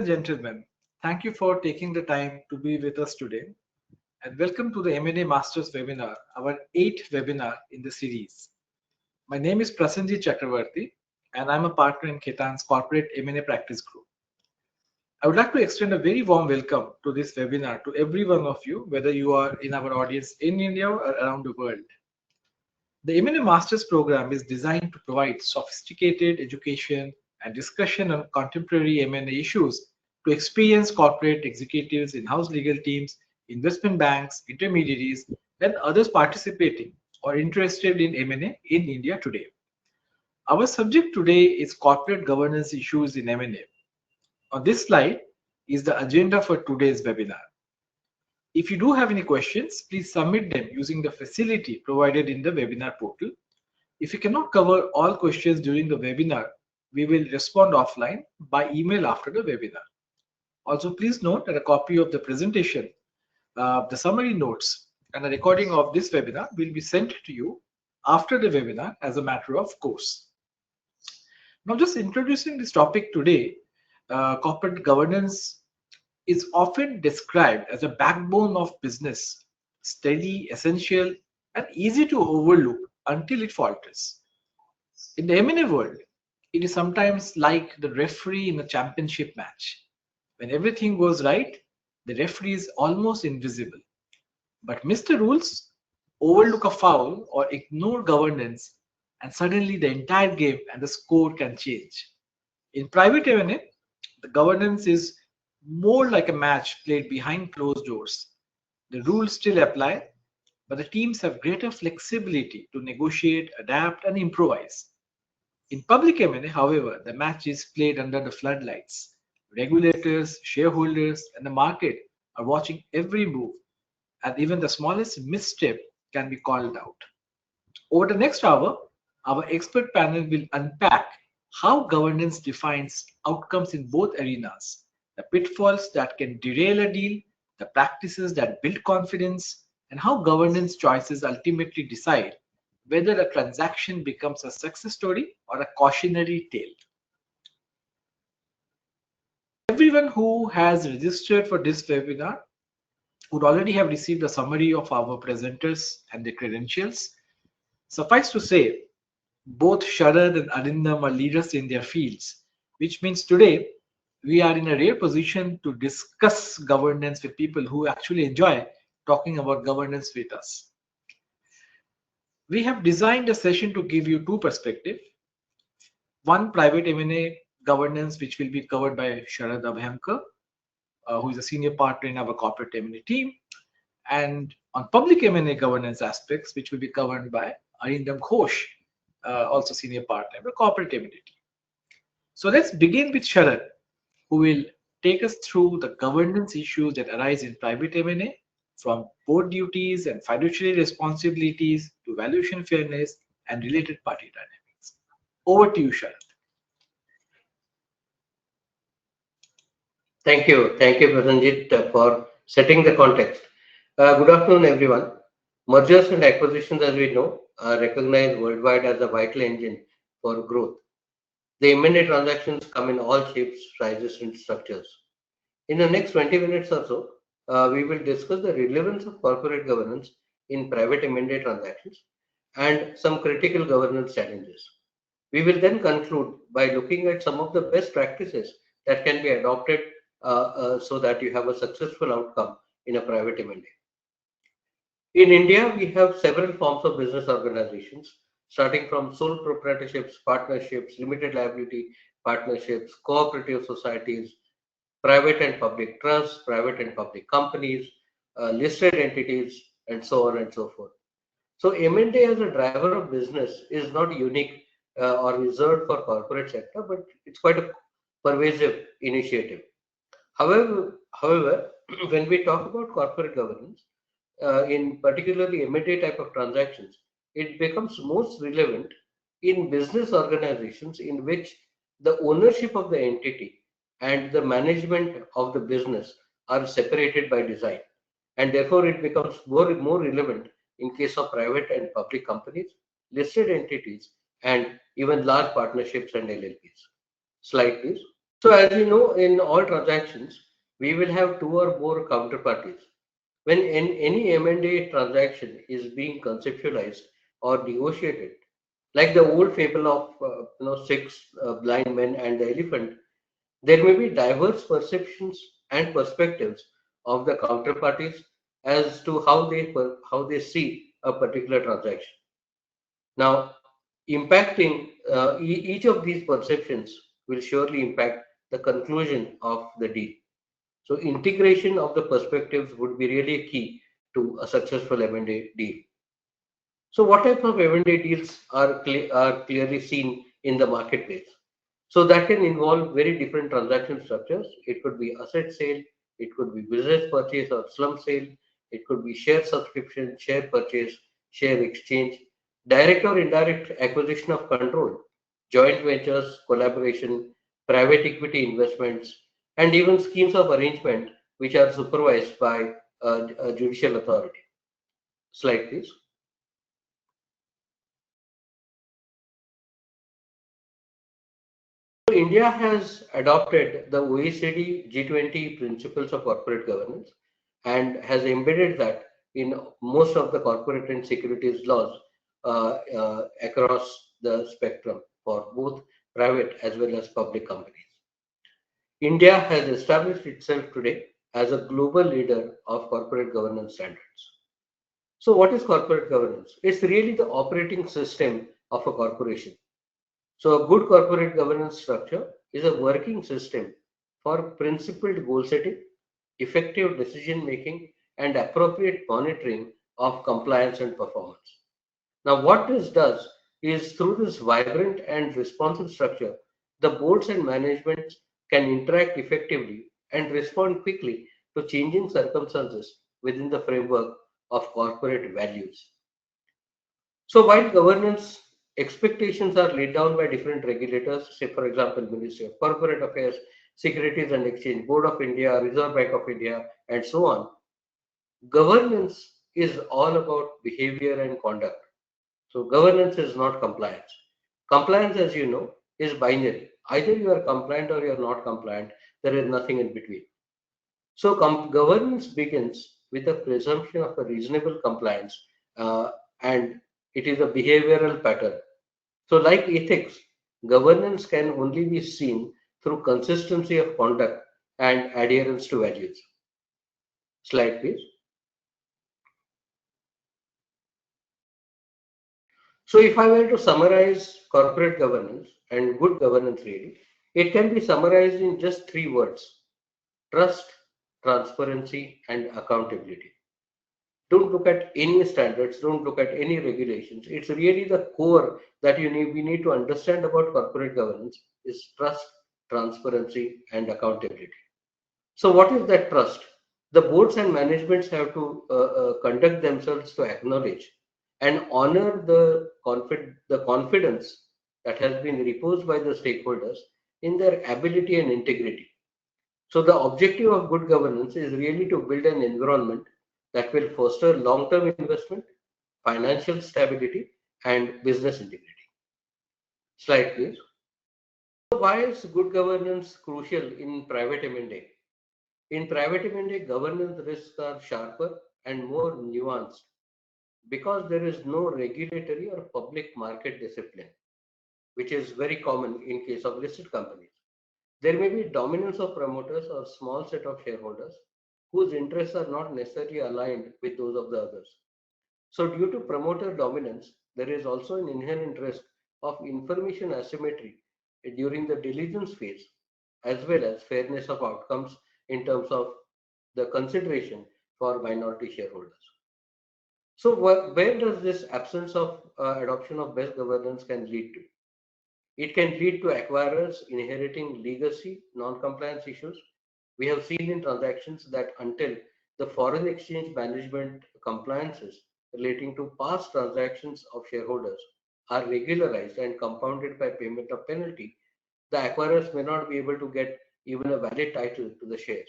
and gentlemen, thank you for taking the time to be with us today and welcome to the M&A Masters webinar, our eighth webinar in the series. My name is Prasenjit Chakravarti and I'm a partner in Ketan's corporate M&A practice group. I would like to extend a very warm welcome to this webinar to every one of you, whether you are in our audience in India or around the world. The M&A Masters program is designed to provide sophisticated education and discussion on contemporary M&A issues to experienced corporate executives, in-house legal teams, investment banks, intermediaries, and others participating or interested in M&A in India today. Our subject today is corporate governance issues in M&A. On this slide is the agenda for today's webinar. If you do have any questions, please submit them using the facility provided in the webinar portal. If we cannot cover all questions during the webinar, we will respond offline by email after the webinar. Also, please note that a copy of the presentation, the summary notes, and a recording of this webinar will be sent to you after the webinar as a matter of course. Now, just introducing this topic today, corporate governance is often described as a backbone of business, steady, essential, and easy to overlook until it falters. In the M&A world, it is sometimes like the referee in a championship match. When everything goes right, the referee is almost invisible. But Mr. Rules overlook a foul or ignore governance, and suddenly the entire game and the score can change. In private M&A, the governance is more like a match played behind closed doors. The rules still apply, but the teams have greater flexibility to negotiate, adapt, and improvise. In public M&A, however, the match is played under the floodlights. Regulators, shareholders, and the market are watching every move, and even the smallest misstep can be called out. Over the next hour, our expert panel will unpack how governance defines outcomes in both arenas, the pitfalls that can derail a deal, the practices that build confidence, and how governance choices ultimately decide whether a transaction becomes a success story or a cautionary tale. Everyone who has registered for this webinar would already have received a summary of our presenters and their credentials. Suffice to say, both Sharad and Arindam are leaders in their fields, which means today we are in a rare position to discuss governance with people who actually enjoy talking about governance with us. We have designed a session to give you two perspectives. One, private M&A governance, which will be covered by Sharad Abhyankar, who is a senior partner in our corporate M&A team, and on public M&A governance aspects, which will be covered by Arindam Ghosh, also senior partner in the corporate M&A team. So let's begin with Sharad, who will take us through the governance issues that arise in private M&A, from board duties and fiduciary responsibilities to valuation fairness and related party dynamics. Over to you, Sharad. Thank you, Prasanjit, for setting the context. Good afternoon, everyone. Mergers and acquisitions, as we know, are recognized worldwide as a vital engine for growth. The M&A transactions come in all shapes, sizes, and structures. In the next 20 minutes or so, we will discuss the relevance of corporate governance in private M&A transactions and some critical governance challenges. We will then conclude by looking at some of the best practices that can be adopted so that you have a successful outcome in a private M&A. In India, we have several forms of business organizations, starting from sole proprietorships, partnerships, limited liability partnerships, cooperative societies, private and public trusts, private and public companies, listed entities, and so on and so forth. So M&A as a driver of business is not unique or reserved for corporate sector, but it's quite a pervasive initiative. However, when we talk about corporate governance, in particularly M&A type of transactions, it becomes most relevant in business organizations in which the ownership of the entity and the management of the business are separated by design, and therefore it becomes more relevant in case of private and public companies, listed entities, and even large partnerships and LLPs. Slide, please. So as you know, in all transactions, we will have two or more counterparties. When any M&A transaction is being conceptualized or negotiated, like the old fable of six blind men and the elephant, there may be diverse perceptions and perspectives of the counterparties as to how they see a particular transaction. Now, impacting each of these perceptions will surely impact the conclusion of the deal. So, integration of the perspectives would be really key to a successful M&A deal. So, what types of M&A deals are clearly seen in the marketplace? So that can involve very different transaction structures. It could be asset sale, it could be business purchase or slump sale, it could be share subscription, share purchase, share exchange, direct or indirect acquisition of control, joint ventures, collaboration, private equity investments, and even schemes of arrangement which are supervised by a judicial authority. Slide, please. So India has adopted the OECD G20 principles of corporate governance and has embedded that in most of the corporate and securities laws across the spectrum for both private as well as public companies. India has established itself today as a global leader of corporate governance standards. So, what is corporate governance? It's really the operating system of a corporation. So, a good corporate governance structure is a working system for principled goal setting, effective decision making, and appropriate monitoring of compliance and performance. Now, what this does is through this vibrant and responsive structure, the boards and management can interact effectively and respond quickly to changing circumstances within the framework of corporate values. So while governance expectations are laid down by different regulators, say for example, Ministry of Corporate Affairs, Securities and Exchange Board of India, Reserve Bank of India, and so on, governance is all about behavior and conduct. So governance is not compliance. Compliance, as you know, is binary. Either you are compliant or you are not compliant. There is nothing in between. So governance begins with the presumption of a reasonable compliance, and it is a behavioral pattern. So, like ethics, governance can only be seen through consistency of conduct and adherence to values. Slide, please. So, if I were to summarize corporate governance and good governance, really, it can be summarized in just three words: trust, transparency, and accountability. Don't look at any standards, don't look at any regulations. It's really the core that we need to understand about corporate governance is trust, transparency, and accountability. So what is that trust? The boards and managements have to conduct themselves to acknowledge and honor the confidence that has been reposed by the stakeholders in their ability and integrity. So the objective of good governance is really to build an environment that will foster long-term investment, financial stability, and business integrity. Slide, please. So why is good governance crucial in private M&A? In private M&A, governance risks are sharper and more nuanced because there is no regulatory or public market discipline, which is very common in case of listed companies. There may be dominance of promoters or small set of shareholders whose interests are not necessarily aligned with those of the others. So due to promoter dominance, there is also an inherent risk of information asymmetry during the diligence phase, as well as fairness of outcomes in terms of the consideration for minority shareholders. So where does this absence of adoption of best governance can lead to? It can lead to acquirers inheriting legacy non-compliance issues. We have seen in transactions that until the foreign exchange management compliances relating to past transactions of shareholders are regularized and compounded by payment of penalty, the acquirers may not be able to get even a valid title to the shares.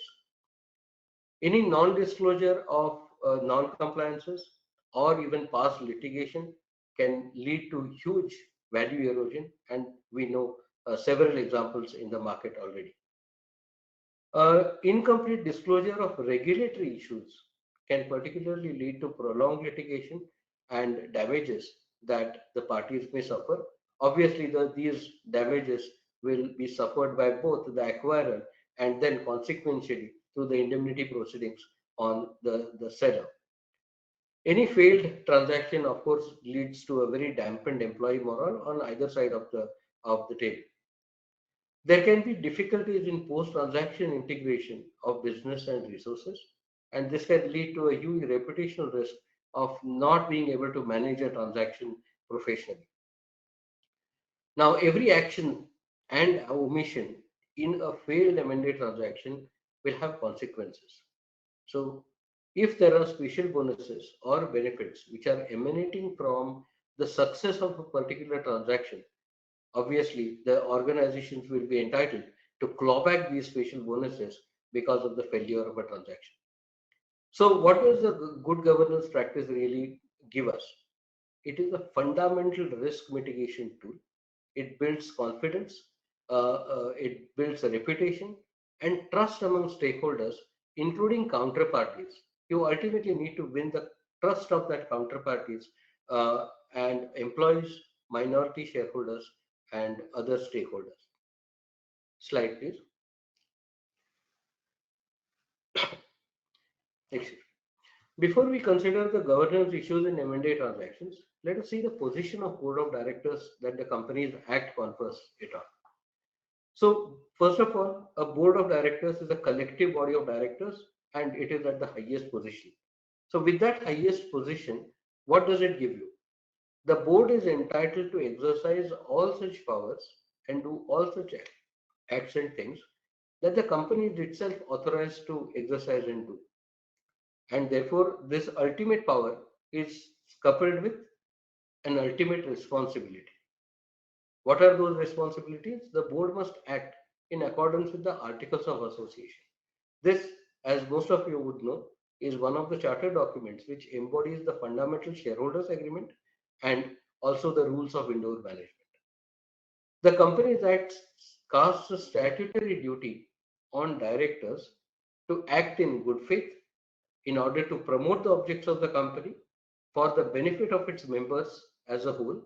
Any non-disclosure of non-compliances or even past litigation can lead to huge value erosion, and we know several examples in the market already. Incomplete disclosure of regulatory issues can particularly lead to prolonged litigation and damages that the parties may suffer. Obviously, these damages will be suffered by both the acquirer and then consequentially through the indemnity proceedings on the seller. Any failed transaction, of course, leads to a very dampened employee morale on either side of the table. There can be difficulties in post-transaction integration of business and resources, and this can lead to a huge reputational risk of not being able to manage a transaction professionally. Now, every action and omission in a failed M&A transaction will have consequences. So, if there are special bonuses or benefits which are emanating from the success of a particular transaction, obviously the organizations will be entitled to claw back these special bonuses because of the failure of a transaction. So what does the good governance practice really give us? It is a fundamental risk mitigation tool. It builds confidence, it builds a reputation and trust among stakeholders, including counterparties. You ultimately need to win the trust of that counterparties and employees, minority shareholders, and other stakeholders. Slide, please. Excuse. Before we consider the governance issues in M&A transactions, let us see the position of board of directors that the Companies Act confers it on. So, first of all, a board of directors is a collective body of directors and it is at the highest position. So, with that highest position, what does it give you? The board is entitled to exercise all such powers and do all such acts and things that the company is itself authorized to exercise and do. And therefore, this ultimate power is coupled with an ultimate responsibility. What are those responsibilities? The board must act in accordance with the Articles of Association. This, as most of you would know, is one of the charter documents which embodies the fundamental shareholders agreement and also the rules of indoor management. The Companies Act casts a statutory duty on directors to act in good faith in order to promote the objects of the company for the benefit of its members as a whole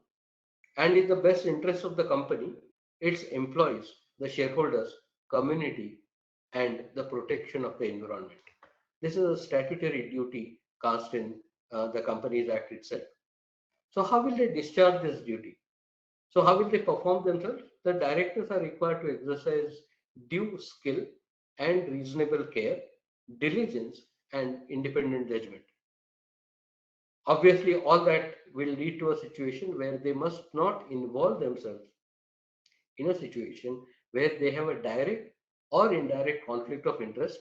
and in the best interest of the company, its employees, the shareholders, community, and the protection of the environment. This is a statutory duty cast in the Companies Act itself. So how will they discharge this duty? So how will they perform themselves? The directors are required to exercise due skill and reasonable care, diligence, and independent judgment. Obviously, all that will lead to a situation where they must not involve themselves in a situation where they have a direct or indirect conflict of interest.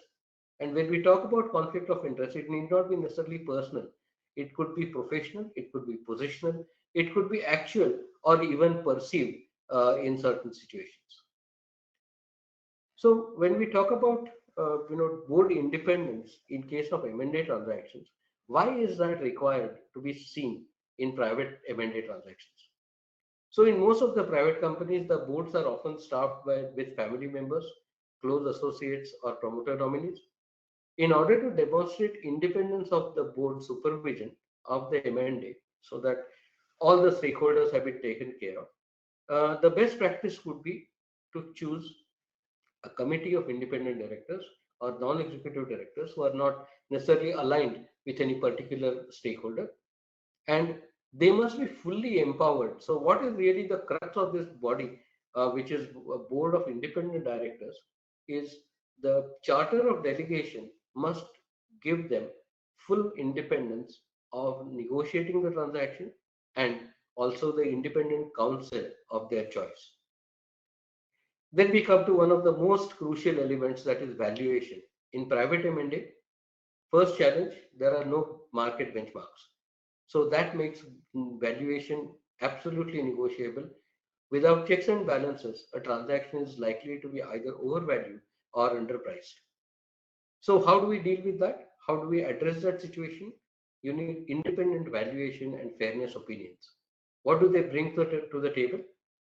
And when we talk about conflict of interest, it need not be necessarily personal. It could be professional, it could be positional, it could be actual or even perceived in certain situations. So when we talk about board independence in case of M&A transactions, why is that required to be seen in private M&A transactions? So in most of the private companies, the boards are often staffed with family members, close associates or promoter nominees. In order to demonstrate independence of the board supervision of the M&A so that all the stakeholders have been taken care of, the best practice would be to choose a committee of independent directors or non-executive directors who are not necessarily aligned with any particular stakeholder, and they must be fully empowered. So what is really the crux of this body, which is a board of independent directors, is the charter of delegation must give them full independence of negotiating the transaction and also the independent counsel of their choice. Then we come to one of the most crucial elements, that is valuation. In private M&A, first challenge, there are no market benchmarks. So that makes valuation absolutely negotiable. Without checks and balances, a transaction is likely to be either overvalued or underpriced. So how do we deal with that? How do we address that situation? You need independent valuation and fairness opinions. What do they bring to the table?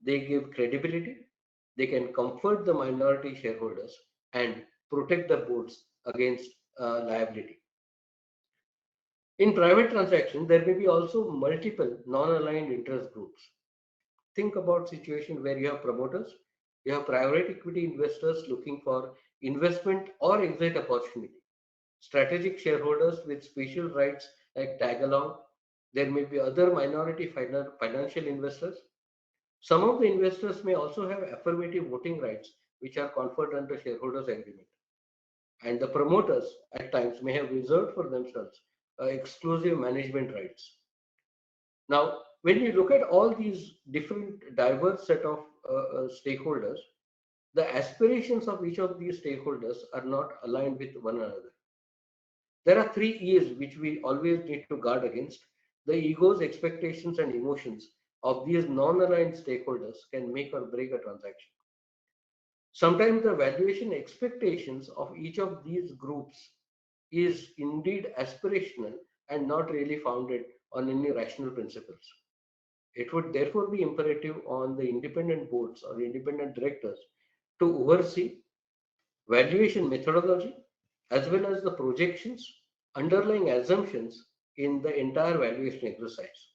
They give credibility. They can comfort the minority shareholders and protect the boards against liability. In private transactions, there may be also multiple non-aligned interest groups. Think about situation where you have promoters, you have private equity investors looking for investment or exit opportunity, strategic shareholders with special rights like tag along. There may be other minority financial investors. Some of the investors may also have affirmative voting rights, which are conferred under shareholders agreement. And the promoters at times may have reserved for themselves exclusive management rights. Now, when you look at all these different diverse set of stakeholders, the aspirations of each of these stakeholders are not aligned with one another. There are three E's which we always need to guard against. The egos, expectations, and emotions of these non-aligned stakeholders can make or break a transaction. Sometimes the valuation expectations of each of these groups is indeed aspirational and not really founded on any rational principles. It would therefore be imperative on the independent boards or independent directors to oversee valuation methodology as well as the projections, underlying assumptions in the entire valuation exercise.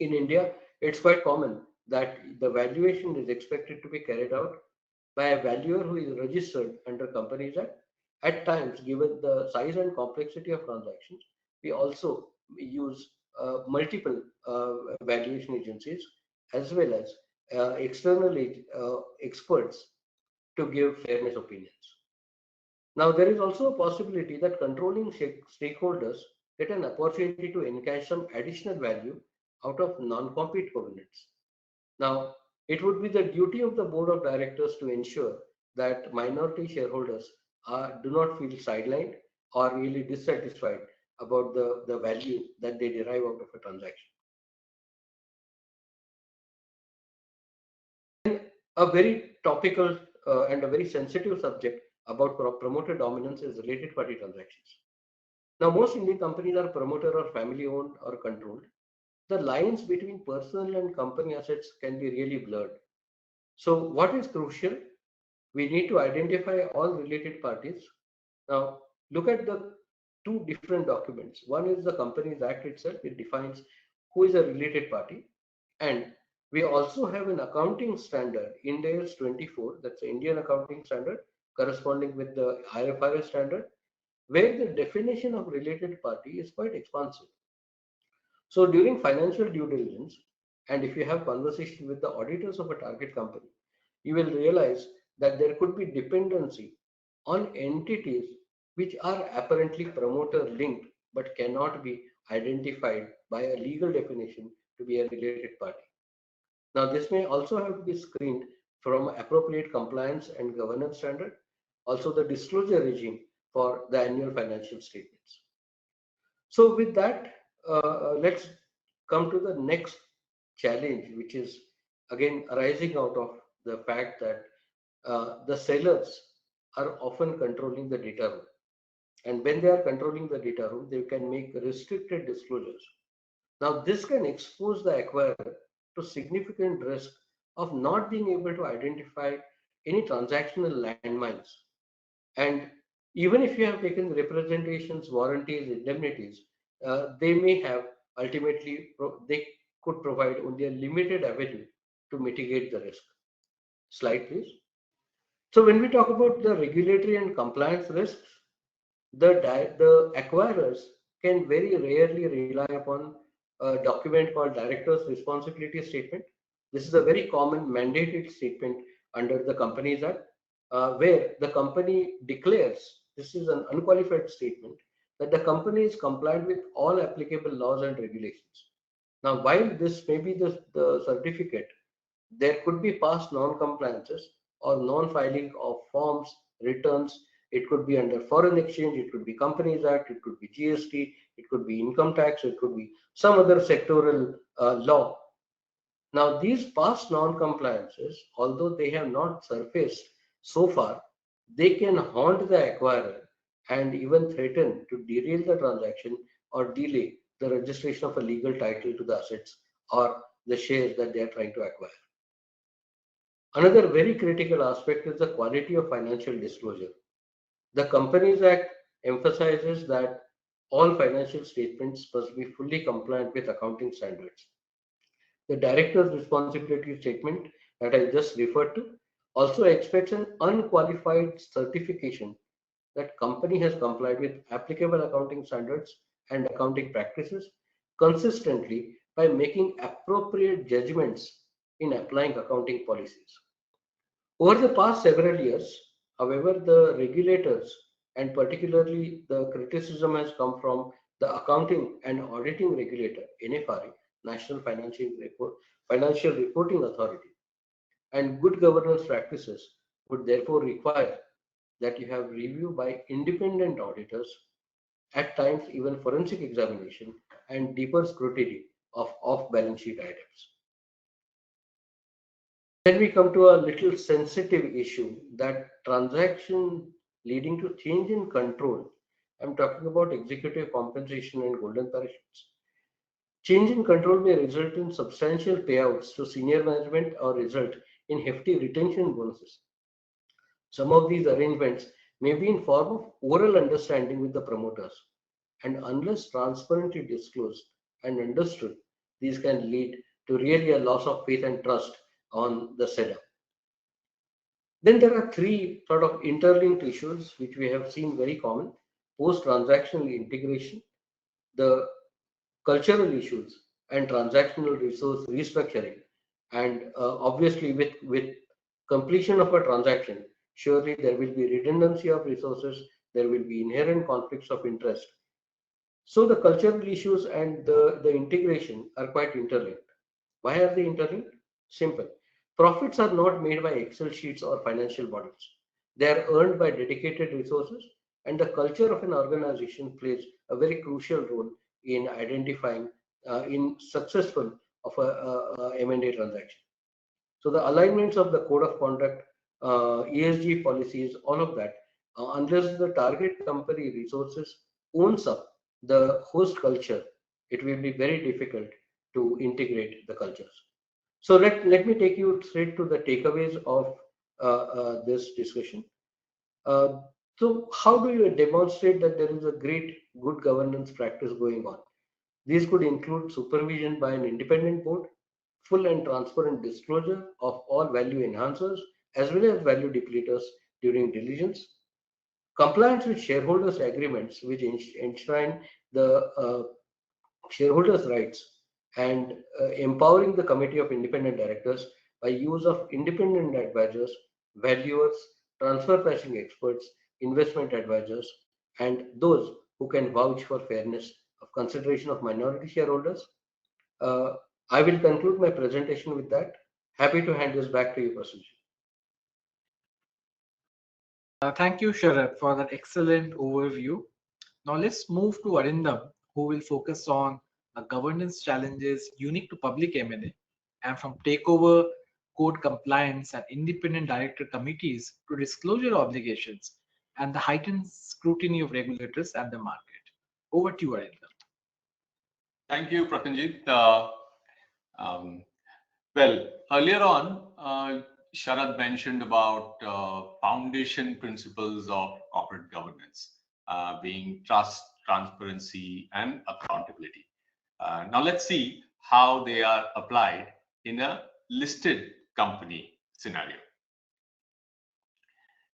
In India, it's quite common that the valuation is expected to be carried out by a valuer who is registered under Companies Act. At times, given the size and complexity of transactions, we also use multiple valuation agencies as well as external experts to give fairness opinions. Now, there is also a possibility that controlling stakeholders get an opportunity to encash some additional value out of non-compete covenants. Now, it would be the duty of the board of directors to ensure that minority shareholders do not feel sidelined or really dissatisfied about the value that they derive out of a transaction. A very topical and a very sensitive subject about promoter dominance is related party transactions. Now, most Indian companies are promoter or family owned or controlled. The lines between personal and company assets can be really blurred. So what is crucial? We need to identify all related parties. Now, look at the two different documents. One is the Companies Act itself. It defines who is a related party. And we also have an accounting standard, Ind AS 24, that's the Indian accounting standard, corresponding with the IFRS standard, where the definition of related party is quite expansive. So during financial due diligence, and if you have conversation with the auditors of a target company, you will realize that there could be dependency on entities which are apparently promoter linked but cannot be identified by a legal definition to be a related party. Now, this may also have to be screened from appropriate compliance and governance standard, also the disclosure regime for the annual financial statements. So with that, let's come to the next challenge, which is again arising out of the fact that the sellers are often controlling the data room. And when they are controlling the data room, they can make restricted disclosures. Now, this can expose the acquirer to significant risk of not being able to identify any transactional landmines. And even if you have taken representations, warranties, indemnities, they may have ultimately, they could provide only a limited avenue to mitigate the risk. Slide, please. So when we talk about the regulatory and compliance risks, the acquirers can very rarely rely upon a document called Director's Responsibility Statement. This is a very common mandated statement under the Companies Act, where the company declares, this is an unqualified statement, that the company is compliant with all applicable laws and regulations. Now, while this may be the certificate, there could be past non-compliances or non-filing of forms, returns. It could be under foreign exchange, it could be Companies Act, it could be GST, it could be income tax, it could be some other sectoral law. Now, these past non-compliances, although they have not surfaced so far, they can haunt the acquirer and even threaten to derail the transaction or delay the registration of a legal title to the assets or the shares that they are trying to acquire. Another very critical aspect is the quality of financial disclosure. The Companies Act emphasizes that all financial statements must be fully compliant with accounting standards. The director's responsibility statement that I just referred to also expects an unqualified certification that company has complied with applicable accounting standards and accounting practices consistently by making appropriate judgments in applying accounting policies. Over the past several years, however, the regulators and particularly the criticism has come from the Accounting and Auditing Regulator, NFRA, National Financial Reporting Authority, and good governance practices would therefore require that you have review by independent auditors, at times even forensic examination and deeper scrutiny of off-balance sheet items. Then we come to a little sensitive issue, that transaction leading to change in control. I'm talking about executive compensation and golden parachutes. Change in control may result in substantial payouts to senior management or result in hefty retention bonuses. Some of these arrangements may be in form of oral understanding with the promoters, and unless transparently disclosed and understood, these can lead to really a loss of faith and trust on the seller. Then there are three sort of interlinked issues which we have seen very common: post-transactional integration, the cultural issues, and transactional resource restructuring. And obviously, with completion of a transaction, surely there will be redundancy of resources, there will be inherent conflicts of interest. So the cultural issues and the integration are quite interlinked. Why are they interlinked? Simple. Profits are not made by Excel sheets or financial models. They are earned by dedicated resources, and the culture of an organization plays a very crucial role in identifying in successful of a M&A transaction. So the alignments of the code of conduct, ESG policies, all of that, unless the target company resources owns up the host culture, it will be very difficult to integrate the cultures. So let me take you straight to the takeaways of this discussion. Uh, so how do you demonstrate that there is a great good governance practice going on? These could include supervision by an independent board, full and transparent disclosure of all value enhancers as well as value depleters during diligence, compliance with shareholders' agreements which enshrine the shareholders' rights, and empowering the committee of independent directors by use of independent advisors, valuers, transfer pricing experts, investment advisors, and those who can vouch for fairness of consideration of minority shareholders. Uh, I will conclude my presentation with that. Happy to hand this back to you, Prasanjit. Thank you, Sharad, for that excellent overview. Now let's move to Arindam, who will focus on governance challenges unique to public M&A, and from takeover, code compliance, and independent director committees to disclosure obligations and the heightened scrutiny of regulators and the market. Over to you, Arindam. Thank you, Prasanjit. Um, well, earlier on, Sharad mentioned about foundation principles of corporate governance being trust, transparency, and accountability. Now, let's see how they are applied in a listed company scenario.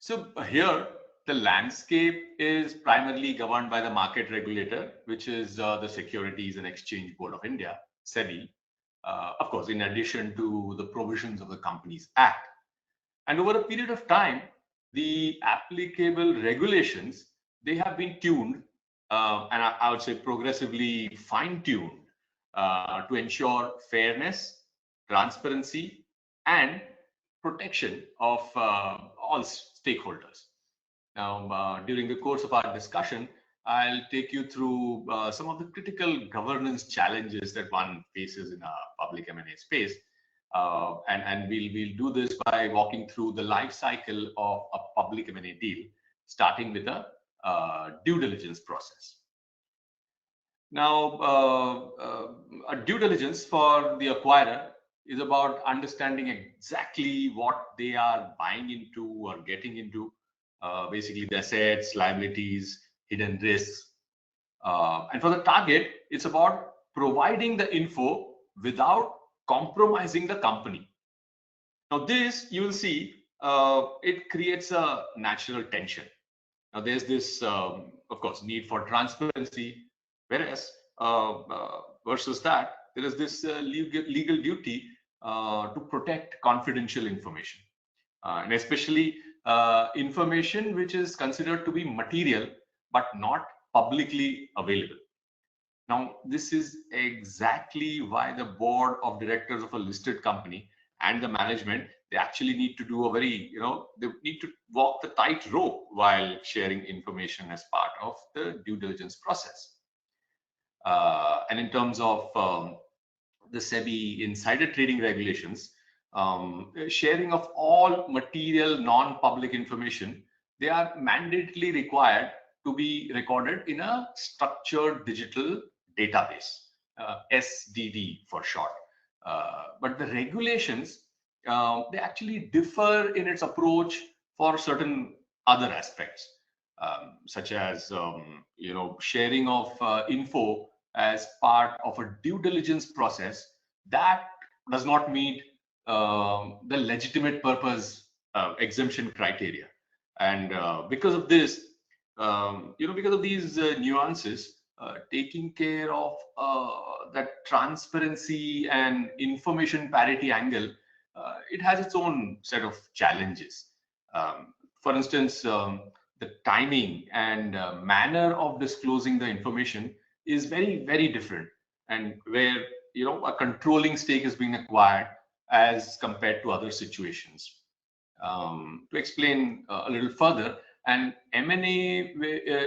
So here, the landscape is primarily governed by the market regulator, which is the Securities and Exchange Board of India, SEBI, of course, in addition to the provisions of the Companies Act. And over a period of time, the applicable regulations, they have been tuned, and I would say progressively fine-tuned to ensure fairness, transparency, and protection of all stakeholders. Now, during the course of our discussion, I'll take you through some of the critical governance challenges that one faces in a public M&A space. And we'll do this by walking through the life cycle of a public M&A deal, starting with a due diligence process. Now, a due diligence for the acquirer is about understanding exactly what they are buying into or getting into, basically the assets, liabilities, hidden risks. And for the target, it's about providing the info without compromising the company. Now, this you will see, it creates a natural tension. Now, there's this, of course, need for transparency, whereas versus that, there is this legal duty to protect confidential information, and especially information which is considered to be material but not publicly available. Now, this is exactly why the board of directors of a listed company and the management, they actually need to do a very, they need to walk the tightrope while sharing information as part of the due diligence process. And in terms of the SEBI insider trading regulations, sharing of all material non-public information, they are mandatorily required to be recorded in a structured digital database, SDD for short. But the regulations, they actually differ in its approach for certain other aspects, such as sharing of info as part of a due diligence process that does not meet the legitimate purpose exemption criteria. And because of this, because of these nuances, taking care of that transparency and information parity angle, it has its own set of challenges. For instance, the timing and manner of disclosing the information is very, very different, and where a controlling stake is being acquired as compared to other situations. To explain a little further, an M&A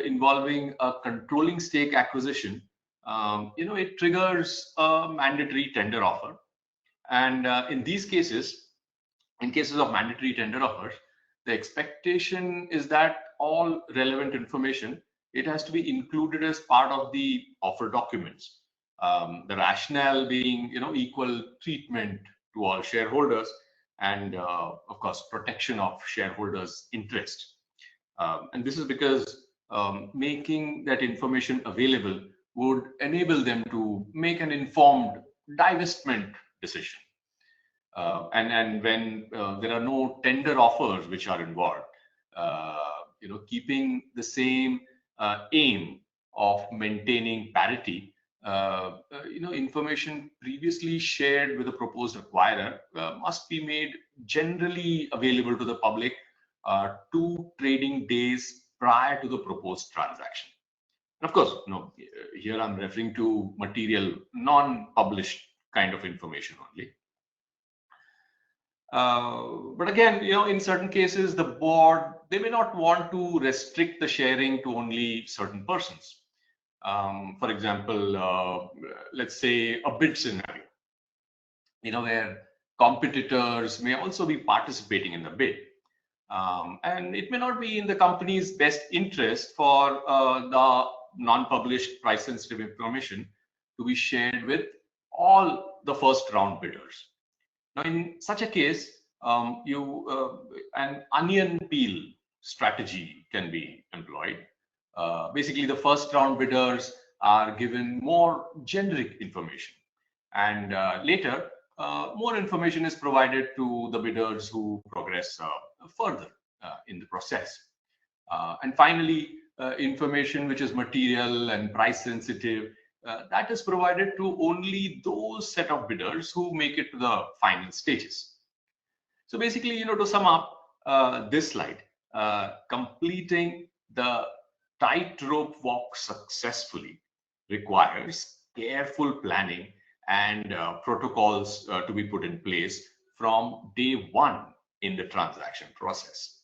involving a controlling stake acquisition, it triggers a mandatory tender offer. And in these cases, in cases of mandatory tender offers, the expectation is that all relevant information, it has to be included as part of the offer documents. The rationale being, equal treatment to all shareholders, and of course, protection of shareholders' interest. And this is because making that information available would enable them to make an informed divestment decision. And when there are no tender offers which are involved, keeping the same aim of maintaining parity, information previously shared with a proposed acquirer must be made generally available to the public 2 trading days prior to the proposed transaction. And of course, here I'm referring to material non-published kind of information only. But again, in certain cases, the board, they may not want to restrict the sharing to only certain persons. For example, let's say a bid scenario, where competitors may also be participating in the bid. And it may not be in the company's best interest for the non-published price-sensitive information to be shared with all the first round bidders. Now, in such a case, an onion peel strategy can be employed. Basically, the first round bidders are given more generic information, and later more information is provided to the bidders who progress further in the process. And finally, information which is material and price sensitive, that is provided to only those set of bidders who make it to the final stages. So basically, to sum up this slide, completing the tightrope walk successfully requires careful planning and protocols to be put in place from day one in the transaction process.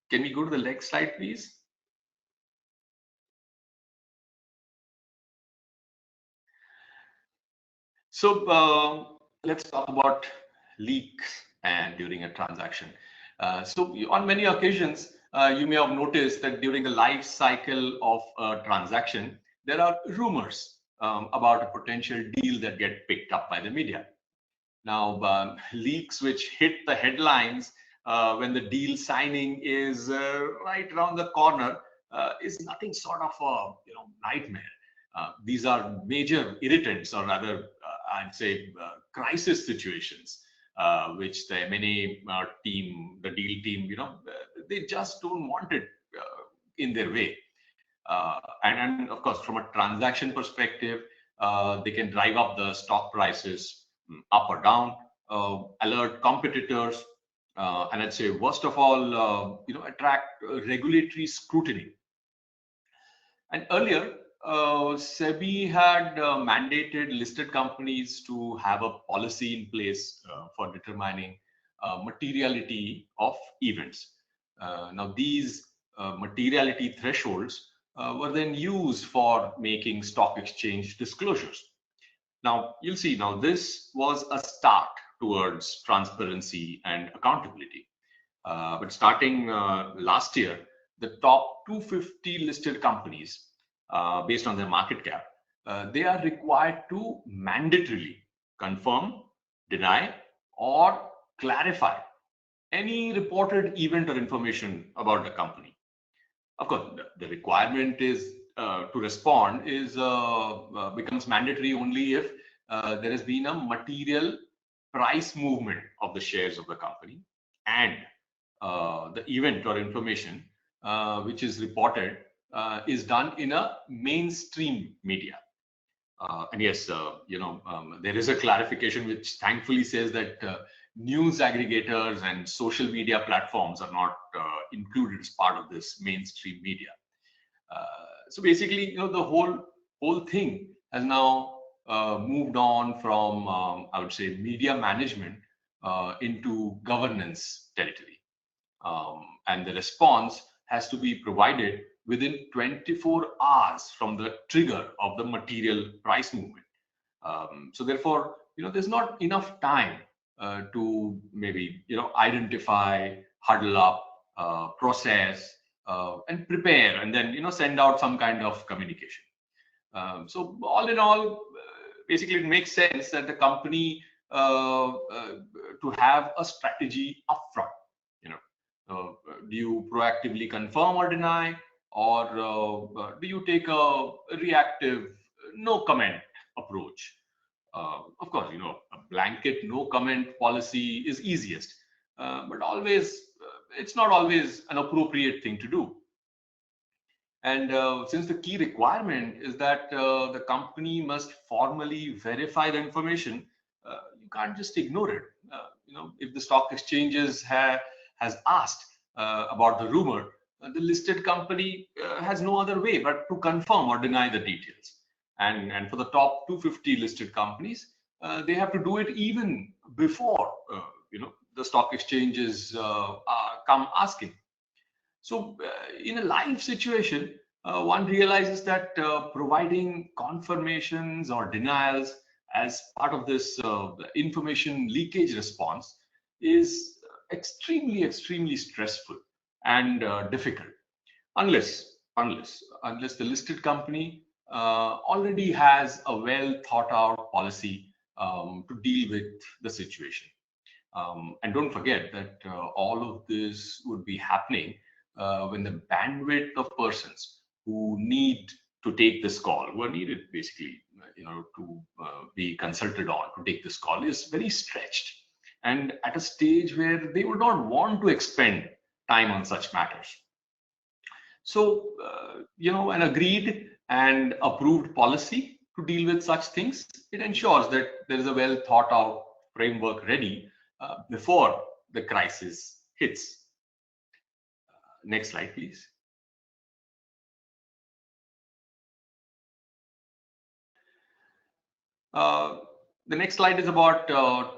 Can we go to the next slide, please? So let's talk about leaks and during a transaction. So on many occasions, you may have noticed that during the life cycle of a transaction, there are rumors about a potential deal that get picked up by the media. Now, leaks which hit the headlines when the deal signing is right around the corner is nothing sort of a nightmare. These are major irritants, or rather, I'd say, crisis situations, which the M&A team, the deal team, they just don't want it in their way. And of course, from a transaction perspective, they can drive up the stock prices up or down, alert competitors, and I'd say worst of all, attract regulatory scrutiny. And earlier, SEBI had mandated listed companies to have a policy in place for determining materiality of events. Now, these materiality thresholds were then used for making stock exchange disclosures. Now, you'll see now this was a start towards transparency and accountability. But starting last year, the top 250 listed companies, based on their market cap, they are required to mandatorily confirm, deny, or clarify any reported event or information about the company. Of course, the requirement is to respond is becomes mandatory only if there has been a material price movement of the shares of the company, and the event or information which is reported is done in a mainstream media. And yes, there is a clarification which thankfully says that news aggregators and social media platforms are not included as part of this mainstream media. So basically, the whole thing has now moved on from, I would say, media management into governance territory. And the response has to be provided within 24 hours from the trigger of the material price movement. So therefore, there's not enough time to maybe, identify, huddle up, process, and prepare, and then, send out some kind of communication. So all in all, basically it makes sense that the company to have a strategy upfront. Do you proactively confirm or deny, or do you take a reactive no comment approach? Of course, a blanket no comment policy is easiest, but always it's not always an appropriate thing to do. And since the key requirement is that the company must formally verify the information, you can't just ignore it. If the stock exchanges has asked about the rumor, the listed company has no other way but to confirm or deny the details. And for the top 250 listed companies, they have to do it even before the stock exchanges come asking. So in a live situation, one realizes that providing confirmations or denials as part of this information leakage response is extremely stressful and difficult, unless the listed company already has a well thought out policy to deal with the situation. And don't forget that all of this would be happening when the bandwidth of persons who need to take this call, who are needed basically, to be consulted on to take this call, is very stretched, and at a stage where they would not want to expend time on such matters. So, an agreed and approved policy to deal with such things, it ensures that there is a well thought out framework ready before the crisis hits. Next slide, please. The next slide is about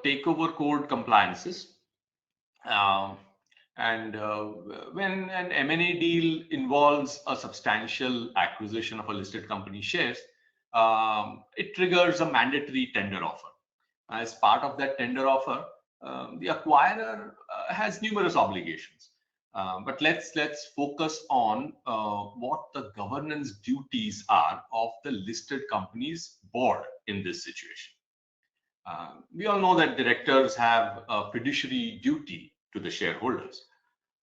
takeover code compliances. And when an M&A deal involves a substantial acquisition of a listed company shares, it triggers a mandatory tender offer. As part of that tender offer, the acquirer has numerous obligations. But let's focus on what the governance duties are of the listed company's board in this situation. We all know that directors have a fiduciary duty to the shareholders.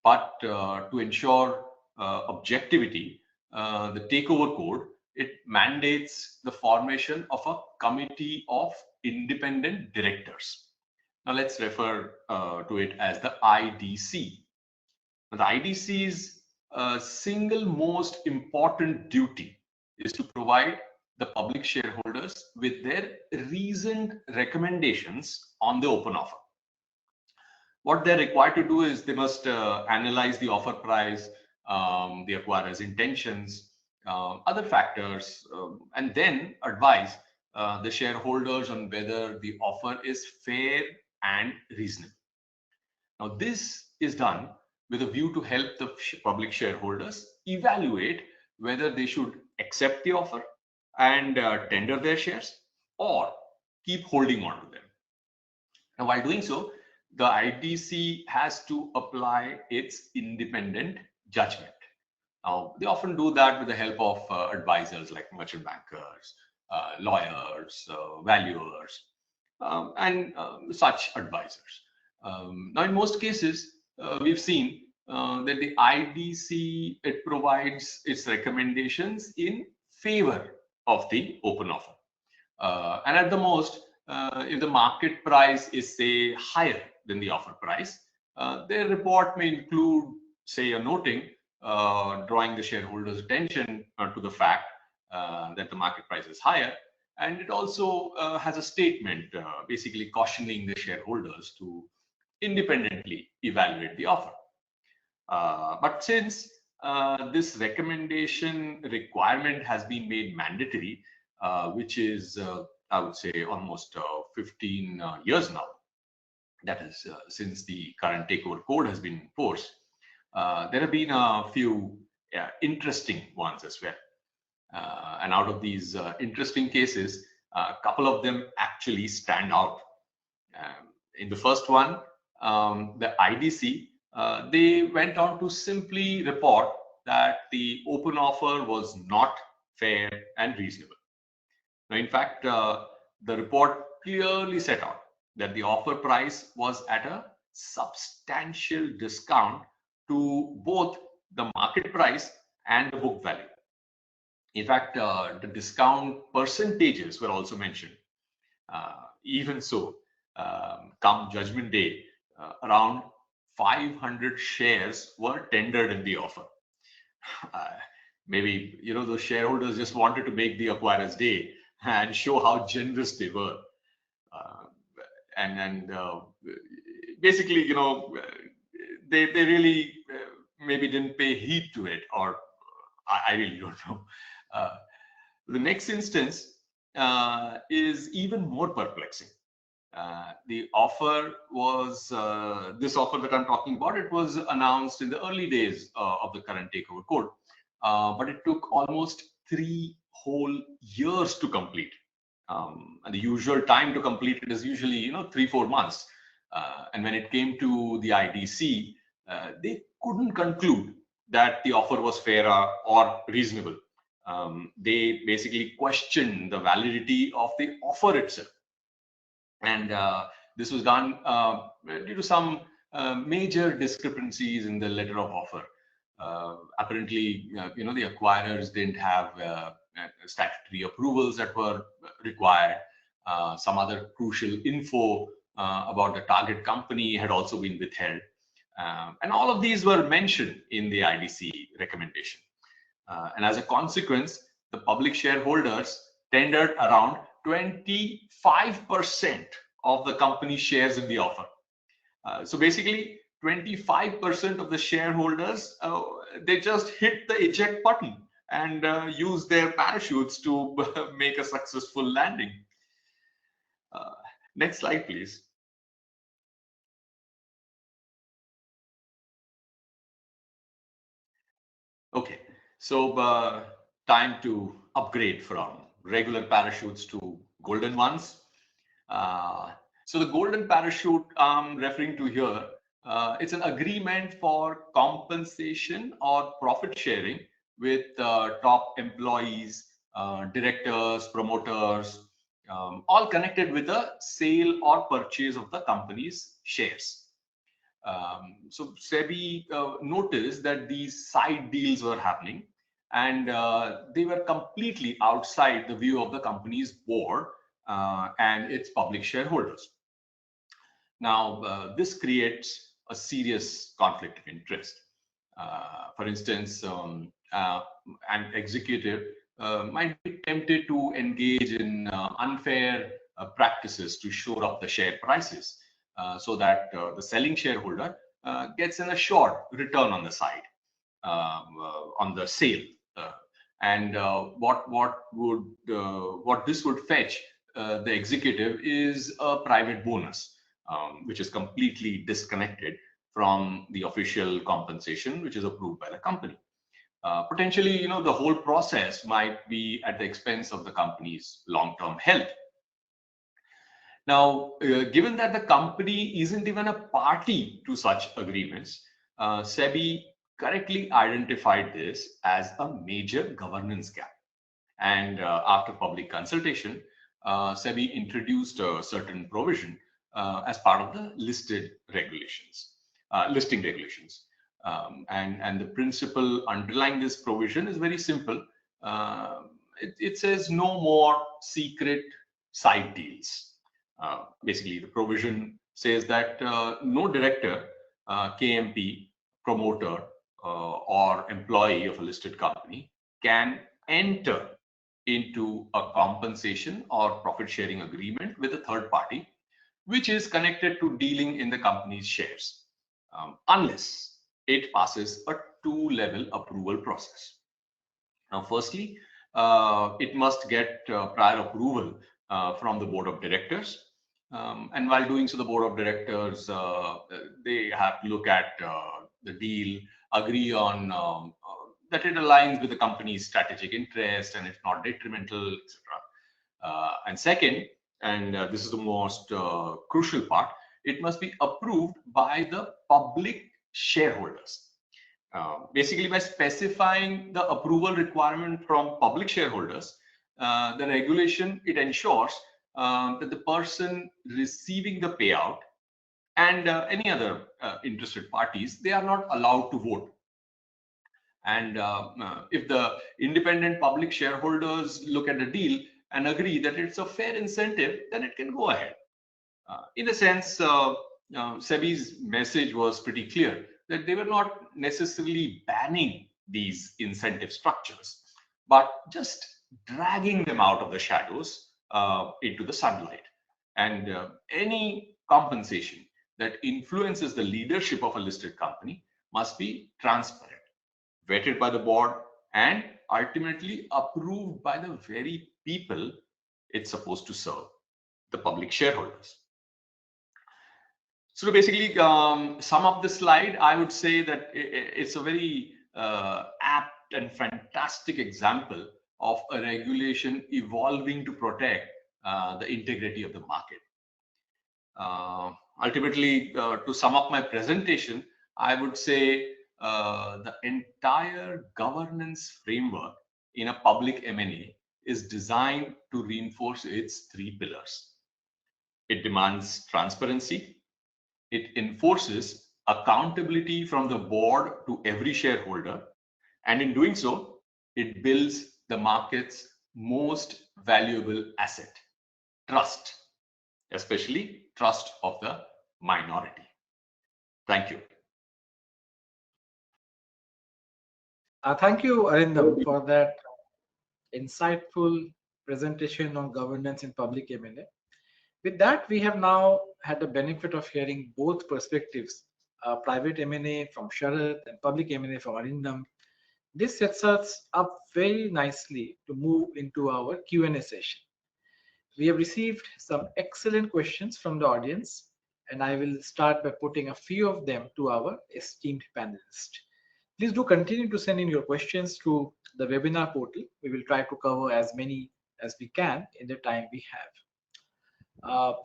But to ensure objectivity, the takeover code, it mandates the formation of a committee of independent directors. Now let's refer to it as the IDC. Now, the IDC's single most important duty is to provide the public shareholders with their reasoned recommendations on the open offer. What they're required to do is they must analyze the offer price, the acquirer's intentions, other factors, and then advise the shareholders on whether the offer is fair and reasonable. Now, this is done with a view to help the public shareholders evaluate whether they should accept the offer and tender their shares or keep holding on to them. Now, while doing so, the IDC has to apply its independent judgment. Now, they often do that with the help of advisors like merchant bankers, lawyers, valuers, and such advisors. Now, in most cases, we've seen that the IDC, it provides its recommendations in favor of the open offer. And at the most, if the market price is, say, higher than the offer price, their report may include, say, a noting drawing the shareholders' attention to the fact that the market price is higher. And it also has a statement basically cautioning the shareholders to independently evaluate the offer. But since this recommendation requirement has been made mandatory, which is, I would say, almost 15 years now, that is, since the current takeover code has been enforced, there have been a few interesting ones as well. And out of these interesting cases, a couple of them actually stand out. In the first one, the IDC, they went on to simply report that the open offer was not fair and reasonable. Now, in fact, the report clearly set out that the offer price was at a substantial discount to both the market price and the book value. In fact, the discount percentages were also mentioned. Even so, come judgment day, around 500 shares were tendered in the offer. Maybe, you know, those shareholders just wanted to make the acquirer's day and show how generous they were. Basically, you know, they really maybe didn't pay heed to it, or I really don't know. The next instance is even more perplexing. The offer was, this offer that I'm talking about, it was announced in the early days of the current takeover code, but it took almost 3 whole years to complete. And the usual time to complete it is usually, you know, 3-4 months. And when it came to the IDC, they couldn't conclude that the offer was fair or reasonable. They basically questioned the validity of the offer itself. And this was done due to some major discrepancies in the letter of offer. Apparently, you know, the acquirers didn't have statutory approvals that were required. Some other crucial info about the target company had also been withheld. And all of these were mentioned in the IDC recommendation. And as a consequence, the public shareholders tendered around 25% of the company's shares in the offer. So basically, 25% of the shareholders, they just hit the eject button and use their parachutes to make a successful landing. Next slide, please. Okay, so time to upgrade from regular parachutes to golden ones. So the golden parachute I'm referring to here, it's an agreement for compensation or profit sharing with top employees, directors, promoters, all connected with the sale or purchase of the company's shares. So SEBI noticed that these side deals were happening, and they were completely outside the view of the company's board and its public shareholders. Now, this creates a serious conflict of interest. For instance, an executive might be tempted to engage in unfair practices to shore up the share prices so that the selling shareholder gets an assured return on the side, on the sale. And what this would fetch the executive is a private bonus, which is completely disconnected from the official compensation which is approved by the company. Potentially, the whole process might be at the expense of the company's long-term health. Now, given that the company isn't even a party to such agreements, SEBI correctly identified this as a major governance gap. And after public consultation, SEBI introduced a certain provision as part of the listing regulations. And the principle underlying this provision is very simple. It says no more secret side deals. Basically, the provision says that no director, KMP, promoter, or employee of a listed company can enter into a compensation or profit sharing agreement with a third party which is connected to dealing in the company's shares, unless it passes a two-level approval process. Now, firstly, it must get prior approval from the board of directors. And while doing so, the board of directors, they have to look at the deal, agree on that it aligns with the company's strategic interest and it's not detrimental, etc. And second, and this is the most crucial part, it must be approved by the public shareholders. Basically, by specifying the approval requirement from public shareholders, the regulation, it ensures that the person receiving the payout and any other interested parties, they are not allowed to vote. And if the independent public shareholders look at the deal and agree that it's a fair incentive, then it can go ahead. In a sense, SEBI's message was pretty clear that they were not necessarily banning these incentive structures, but just dragging them out of the shadows into the sunlight. And any compensation that influences the leadership of a listed company must be transparent, vetted by the board, and ultimately approved by the very people it's supposed to serve, the public shareholders. So to basically sum up the slide, I would say that it's a very apt and fantastic example of a regulation evolving to protect the integrity of the market. Ultimately, to sum up my presentation, I would say the entire governance framework in a public M&A is designed to reinforce its three pillars. It demands transparency. It enforces accountability from the board to every shareholder. And in doing so, it builds the market's most valuable asset, trust, especially trust of the minority. Thank you. Thank you, Arindam, for that insightful presentation on governance in public M&A. With that, we have now had the benefit of hearing both perspectives, private M&A from Sharath and public M&A from Arindam. This sets us up very nicely to move into our Q&A session. We have received some excellent questions from the audience, and I will start by putting a few of them to our esteemed panelists. Please do continue to send in your questions through the webinar portal. We will try to cover as many as we can in the time we have.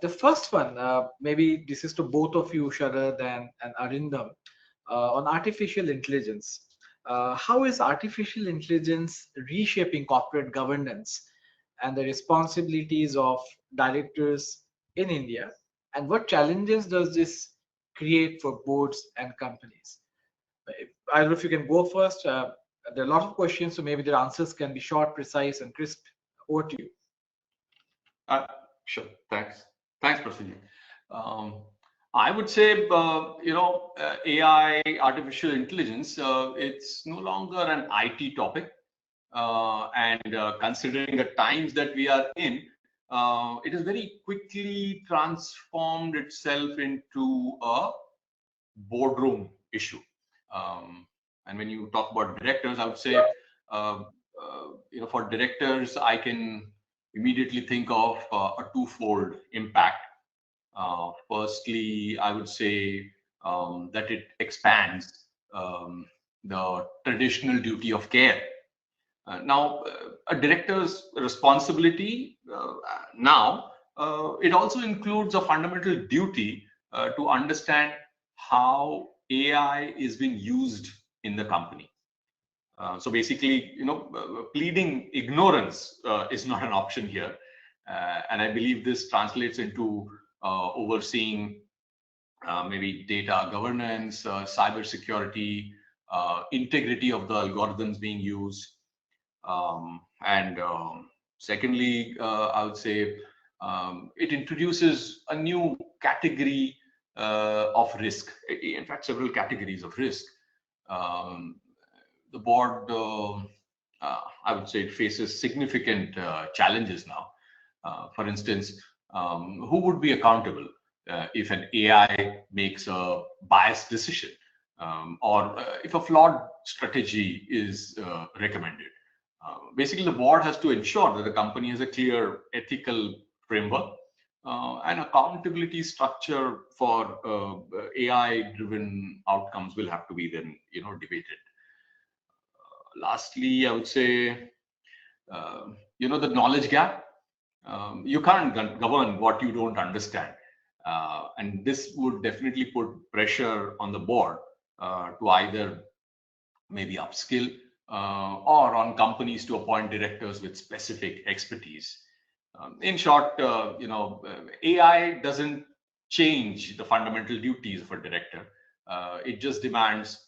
The first one, maybe this is to both of you, Sharath and Arindam, on artificial intelligence. How is artificial intelligence reshaping corporate governance and the responsibilities of directors in India? And what challenges does this create for boards and companies? I don't know if you can go first. There are a lot of questions, so maybe their answers can be short, precise, and crisp. Over to you. Sure. Thanks, Prasenjit. I would say, AI, artificial intelligence, it's no longer an IT topic. Considering the times that we are in, it has very quickly transformed itself into a boardroom issue. And when you talk about directors, I would say, for directors, I can immediately think of a twofold impact. Firstly, I would say that it expands the traditional duty of care. Now, a director's responsibility now, it also includes a fundamental duty to understand how AI is being used in the company. So basically, pleading ignorance is not an option here. And I believe this translates into overseeing maybe data governance, cyber security, integrity of the algorithms being used. Secondly, I would say it introduces a new category of risk. In fact, several categories of risk. The board, I would say, it faces significant challenges now. For instance, who would be accountable if an AI makes a biased decision, or if a flawed strategy is recommended? Basically, the board has to ensure that the company has a clear ethical framework and accountability structure for AI-driven outcomes will have to be then, debated. Lastly, I would say, the knowledge gap. You can't govern what you don't understand. And this would definitely put pressure on the board to either maybe upskill or on companies to appoint directors with specific expertise. In short, AI doesn't change the fundamental duties of a director. It just demands,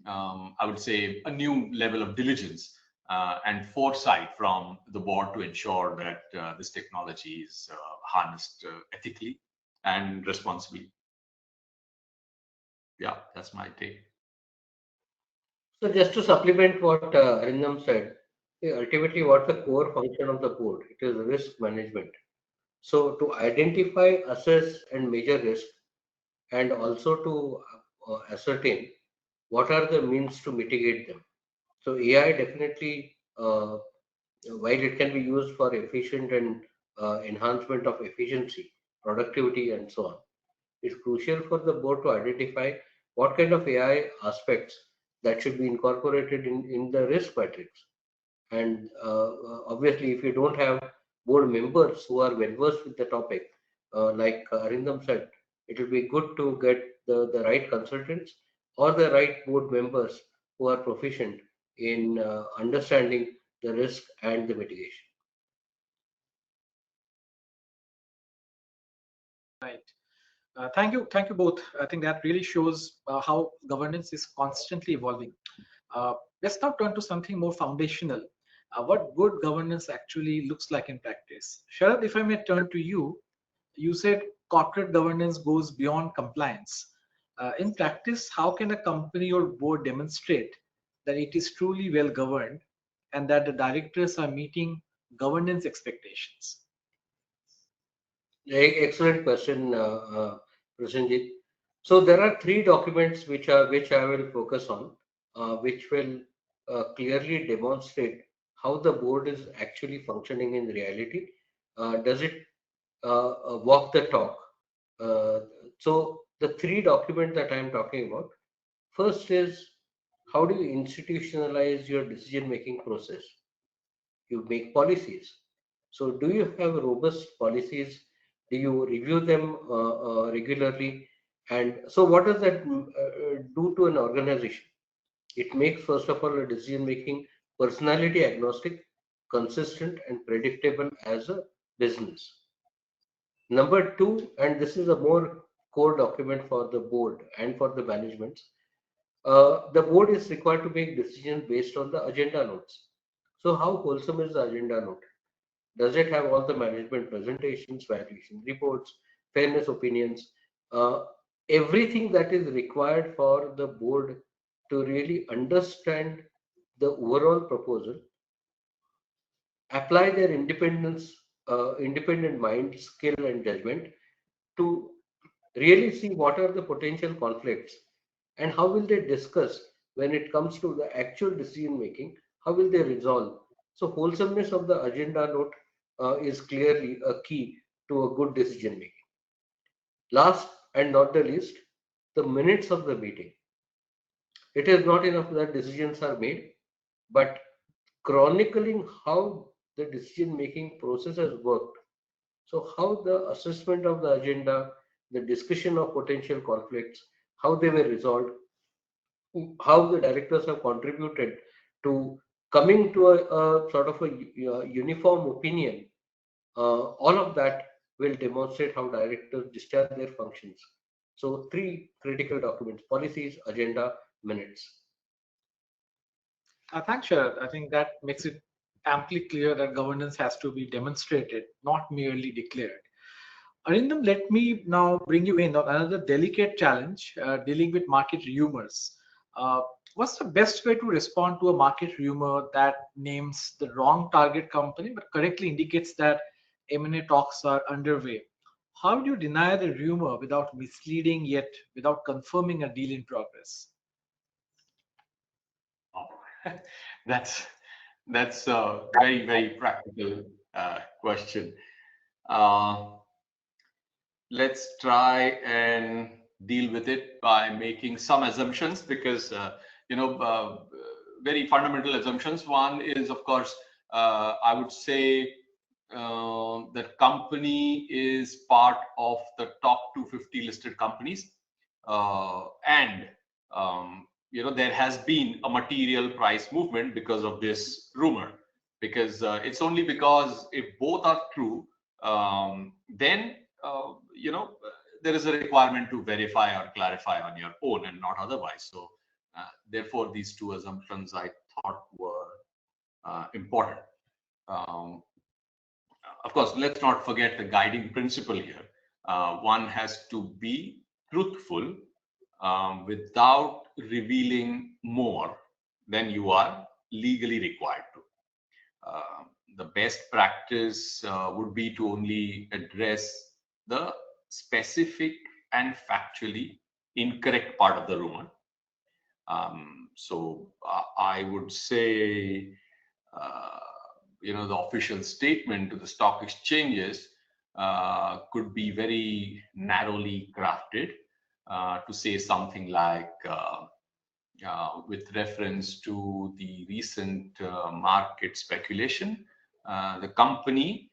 I would say, a new level of diligence and foresight from the board to ensure that this technology is harnessed ethically and responsibly. Yeah, that's my take. So just to supplement what Arindam said, ultimately what's the core function of the board? It is risk management. So to identify, assess and measure risk, and also to ascertain what are the means to mitigate them. So AI definitely, while it can be used for efficient and enhancement of efficiency, productivity and so on, it's crucial for the board to identify what kind of AI aspects that should be incorporated in the risk matrix. And obviously, if you don't have board members who are well versed with the topic, like Arindam said, it will be good to get the right consultants or the right board members who are proficient in understanding the risk and the mitigation. Right. Thank you both. I think that really shows how governance is constantly evolving. Let's now turn to something more foundational. What good governance actually looks like in practice. Sharad, if I may turn to you, you said corporate governance goes beyond compliance. In practice, how can a company or board demonstrate that it is truly well governed and that the directors are meeting governance expectations? Excellent question, Prasenjit. So there are three documents which I will focus on, which will clearly demonstrate how the board is actually functioning in reality. Does it walk the talk? So the three documents that I'm talking about, first is how do you institutionalize your decision-making process? You make policies. So do you have robust policies? Do you review them regularly? And so what does that do to an organization? It makes, first of all, a decision-making personality agnostic, consistent and predictable as a business. Number two, and this is a more core document for the board and for the management. The board is required to make decisions based on the agenda notes. So how wholesome is the agenda note? Does it have all the management presentations, valuation reports, fairness opinions, uh, everything that is required for the board to really understand the overall proposal, apply their independent mind, skill, and judgment to really see what are the potential conflicts and how will they discuss when it comes to the actual decision making, how will they resolve. So wholesomeness of the agenda note is clearly a key to a good decision making. Last and not the least, the minutes of the meeting. It is not enough that decisions are made, but chronicling how the decision making process has worked. So how the assessment of the agenda, the discussion of potential conflicts, how they were resolved, how the directors have contributed to coming to a sort of a uniform opinion, all of that will demonstrate how directors discharge their functions. So three critical documents: policies, agenda, minutes. Thanks, Sharad. I think that makes it amply clear that governance has to be demonstrated, not merely declared. Arindam, let me now bring you in on another delicate challenge dealing with market rumors. Uh, what's the best way to respond to a market rumor that names the wrong target company but correctly indicates that M&A talks are underway? How do you deny the rumor without misleading yet without confirming a deal in progress? Oh, that's a very practical question. Uh, let's try and deal with it by making some assumptions because you know very fundamental assumptions. One is, of course, I would say that company is part of the top 250 listed companies, and you know there has been a material price movement because of this rumor. Because it's only because if both are true, then you know there is a requirement to verify or clarify on your own and not otherwise. So therefore, these two assumptions I thought were important. Um, of course, let's not forget the guiding principle here. One has to be truthful without revealing more than you are legally required to. The best practice would be to only address the specific and factually incorrect part of the rumor. So I would say, you know, the official statement to the stock exchanges could be very narrowly crafted to say something like, with reference to the recent market speculation, the company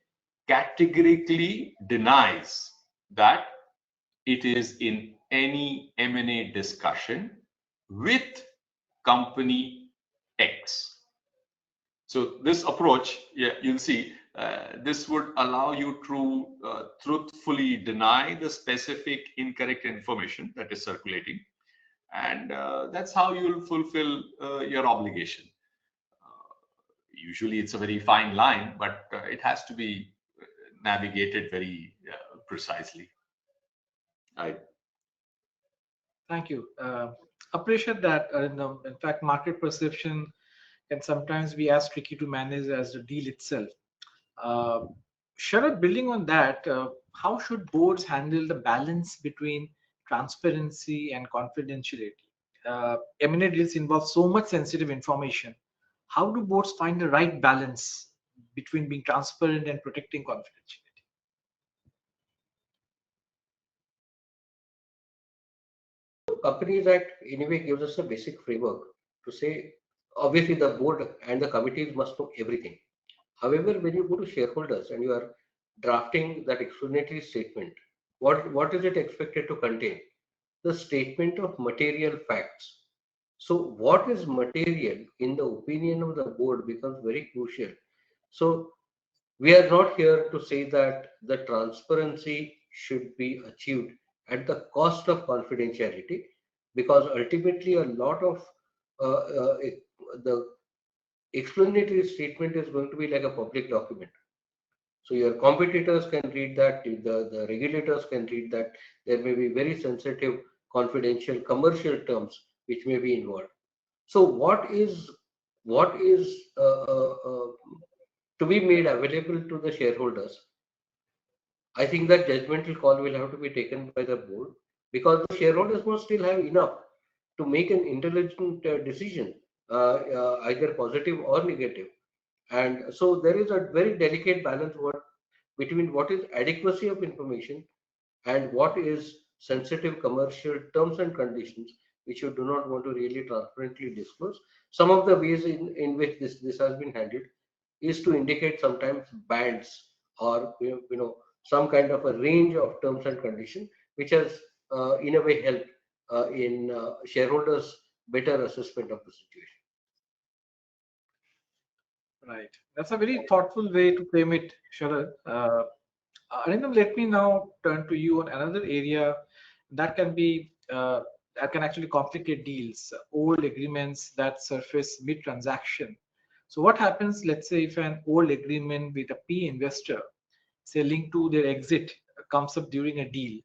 categorically denies that it is in any M&A discussion with company X. So this approach, yeah, you'll see, this would allow you to truthfully deny the specific incorrect information that is circulating, and that's how you will fulfill your obligation. Usually it's a very fine line, but it has to be navigated very precisely. Thank you. Appreciate that, Arindam. In fact, market perception can sometimes be as tricky to manage as the deal itself. Uh, Sharad, building on that, how should boards handle the balance between transparency and confidentiality? M&A deals involve so much sensitive information. How do boards find the right balance between being transparent and protecting confidentiality? Companies Act anyway gives us a basic framework to say, obviously the board and the committees must know everything. However, when you go to shareholders and you are drafting that explanatory statement, what is it expected to contain? The statement of material facts. So what is material in the opinion of the board becomes very crucial. So we are not here to say that the transparency should be achieved at the cost of confidentiality, because ultimately a lot of the explanatory statement is going to be like a public document. So your competitors can read that, the regulators can read that. There may be very sensitive, confidential, commercial terms which may be involved. So what is to be made available to the shareholders? I think that judgmental call will have to be taken by the board, because the shareholders must still have enough to make an intelligent decision, either positive or negative. And so there is a very delicate balance between what is adequacy of information and what is sensitive commercial terms and conditions, which you do not want to really transparently disclose. Some of the ways in which this has been handled is to indicate sometimes bands, or some kind of a range of terms and conditions, which has in a way helped in shareholders better assessment of the situation. Right. That's a very thoughtful way to frame it, Sharad. Arindam, let me now turn to you on another area that can be that can actually complicate deals, old agreements that surface mid-transaction. So what happens, let's say, if an old agreement with a P investor, say linked to their exit, comes up during a deal?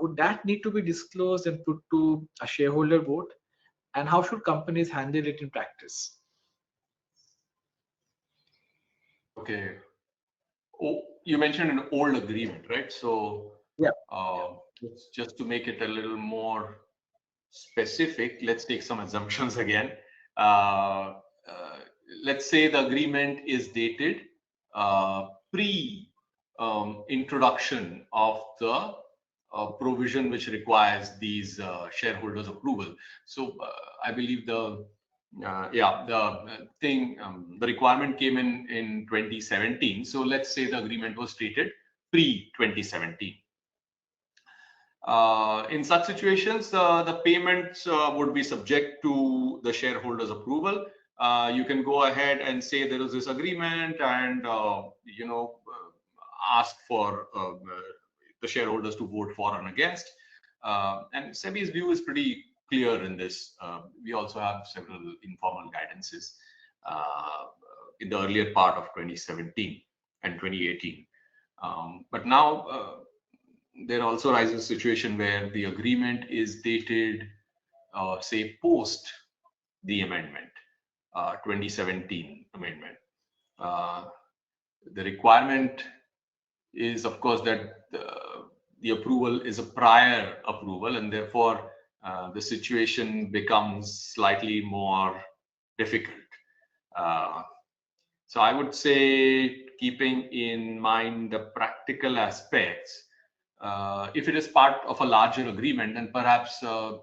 Would that need to be disclosed and put to a shareholder vote? And how should companies handle it in practice? Okay. Oh, you mentioned an old agreement, right? So, Yeah. just to make it a little more specific, let's take some assumptions again. Let's say the agreement is dated pre introduction of the provision which requires these shareholders' approval. So I believe the the requirement came in 2017. So let's say the agreement was dated pre 2017. In such situations, the payments would be subject to the shareholders' approval. You can go ahead and say there is this agreement, and ask for the shareholders to vote for and against. And SEBI's view is pretty clear in this. We also have several informal guidances in the earlier part of 2017 and 2018. But now there also arises a situation where the agreement is dated, say, post the amendment, 2017 amendment. The requirement is, of course, that the approval is a prior approval, and therefore the situation becomes slightly more difficult. So I would say, keeping in mind the practical aspects, if it is part of a larger agreement, then perhaps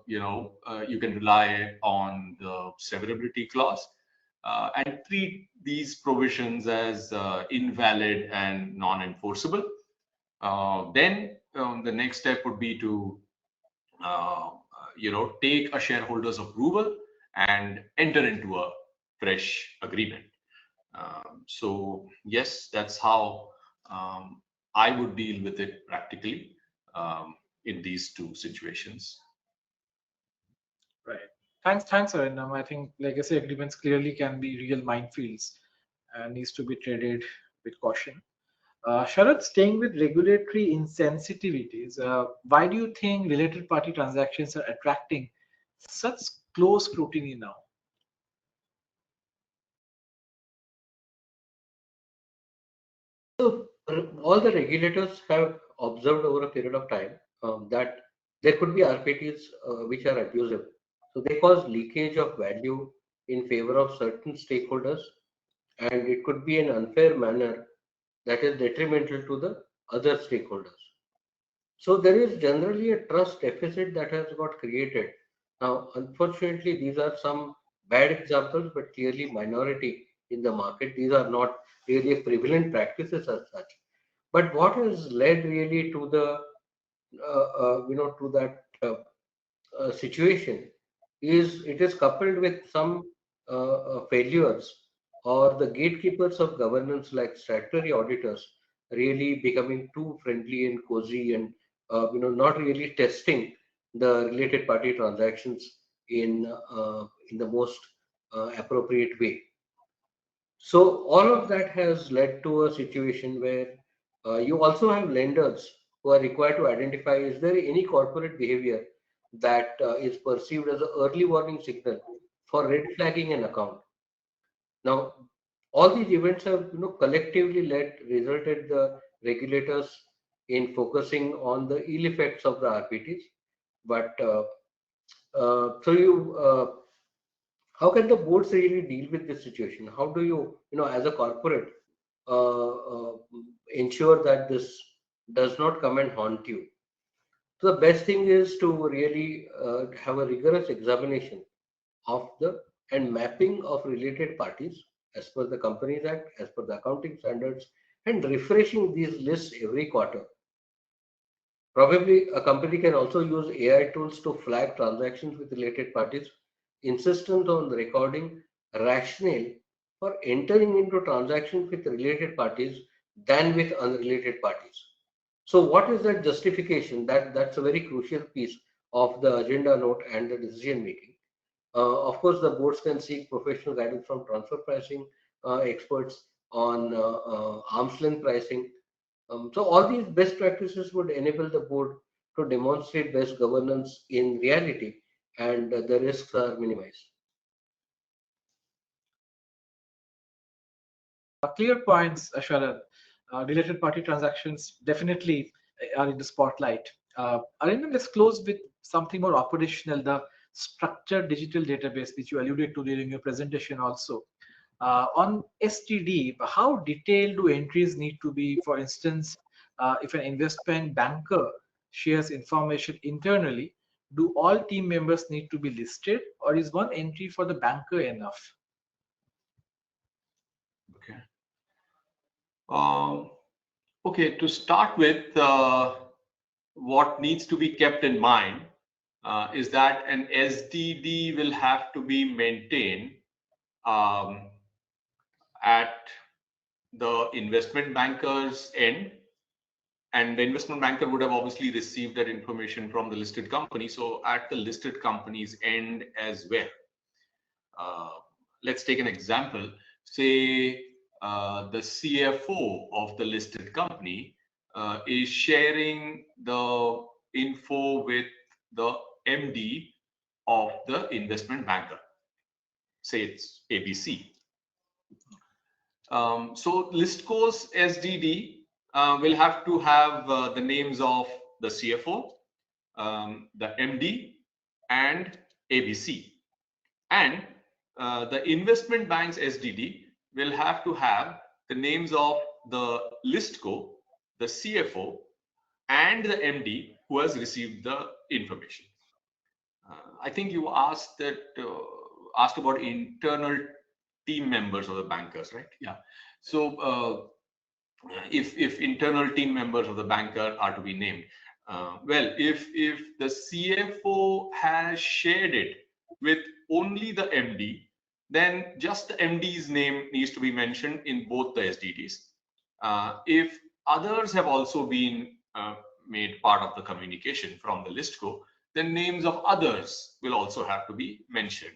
you can rely on the severability clause and treat these provisions as invalid and non-enforceable. Then the next step would be to take a shareholder's approval and enter into a fresh agreement. So yes, that's how I would deal with it practically in these two situations. Right. Thanks, Arindam. I think legacy agreements clearly can be real minefields and needs to be traded with caution. Sharad, staying with regulatory insensitivities, why do you think related party transactions are attracting such close scrutiny now? So all the regulators have observed over a period of time that there could be RPTs which are abusive. So they cause leakage of value in favor of certain stakeholders, and it could be an unfair manner that is detrimental to the other stakeholders. So there is generally a trust deficit that has got created. Now, unfortunately, these are some bad examples, but clearly minority in the market. These are not really prevalent practices as such. But what has led really to the to that situation is it is coupled with some failures, or the gatekeepers of governance like statutory auditors really becoming too friendly and cozy and not really testing the related party transactions in the most appropriate way. So all of that has led to a situation where you also have lenders who are required to identify is there any corporate behavior that is perceived as an early warning signal for red flagging an account. Now, all these events have collectively resulted the regulators in focusing on the ill effects of the RPTs. But how can the boards really deal with this situation? How do you as a corporate, uh, uh, ensure that this does not come and haunt you? So the best thing is to really have a rigorous examination of the and mapping of related parties as per the Companies Act, as per the accounting standards, and refreshing these lists every quarter. Probably a company can also use AI tools to flag transactions with related parties, insistent on recording rationale for entering into transactions with related parties than with unrelated parties. So what is that justification? That's a very crucial piece of the agenda note and the decision making. Of course, the boards can seek professional guidance from transfer pricing experts on arm's length pricing. So all these best practices would enable the board to demonstrate best governance in reality, and the risks are minimized. Clear points, Sharad. Related party transactions definitely are in the spotlight. Arindam, let's close with something more operational, the structured digital database, which you alluded to during your presentation also. On STD, how detailed do entries need to be? For instance, if an investment banker shares information internally, do all team members need to be listed, or is one entry for the banker enough? Okay. Okay, to start with, what needs to be kept in mind is that an SDD will have to be maintained um, at the investment banker's end, and the investment banker would have obviously received that information from the listed company, so at the listed company's end as well. Let's take an example. Say the CFO of the listed company is sharing the info with the MD of the investment banker. Say it's ABC. So Listco's SDD will have to have the names of the CFO, the MD, and ABC. And the investment bank's SDD will have to have the names of the Listco, the CFO, and the MD who has received the information. I think you asked about internal team members of the bankers, right? Yeah. So if internal team members of the banker are to be named, well, if the CFO has shared it with only the MD, then just the MD's name needs to be mentioned in both the SDDs. If others have also been made part of the communication from the Listco, then names of others will also have to be mentioned,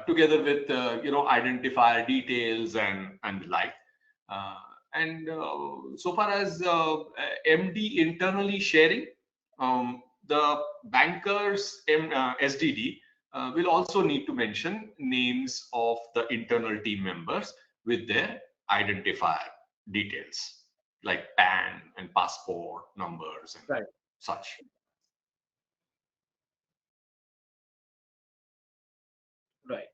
together with identifier details and the like. And so far as MD internally sharing, the banker's SDD will also need to mention names of the internal team members with their identifier details like PAN and passport numbers and such. Right.